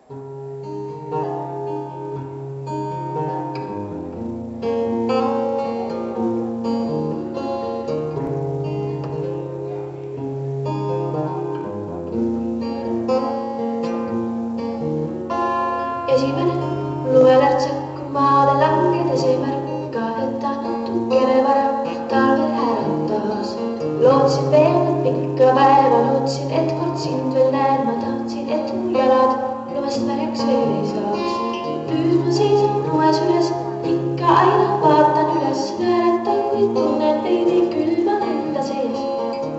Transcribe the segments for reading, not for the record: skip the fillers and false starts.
Esimene lue lärtsak maale langedes ei märka, et ta natukene varem talvel äratas. Lootsin veel pikka päeva, lootsin, et kord sind veel näen, ma tahtsin, et mu jalad lumest märjaks veel ei saaks. Nüüd ma seisan moes üles, ikka aina vaatan üles, naeratan, kui tunnen veidi külma enda sees.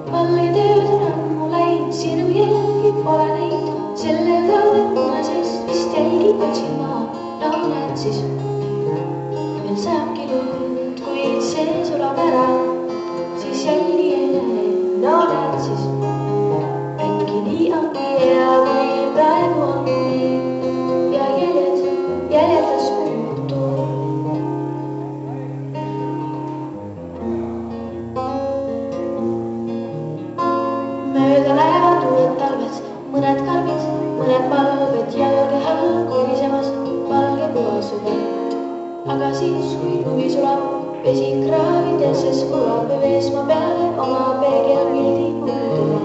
Valged ööd on ammu läinud, sinu jälgi pole neid, selle õudel punasest vist jälgi otsin maa. No näed siis, veel saabki lund, kuid see sulab ära, siis jälgi ei näe. No näed siis, äkki nii ongi hea, kui praegu on nii ja jäljedas puutu. Mööda lähevad uued talved, mõned karbid, mõned palved ja kehal korisemas valge puhasu vett. Aga siis, kui lumi sulab, vesi kraavidesse spurab, vees ma peale oma peegelpildi muldule.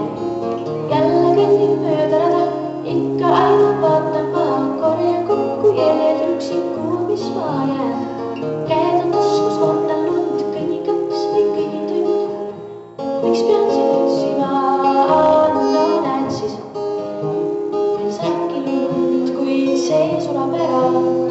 Jälle kõnnin mööda rada, ikka aina vaatan maa, korjan kokku jäljed üksiku, mis maa jääb. Käed on taskus, ootan lund, kõnnin 2 või kõnnin tund. Miks pean sind otsima? No näed siis, veel saabki lund, kuid see sulab ära.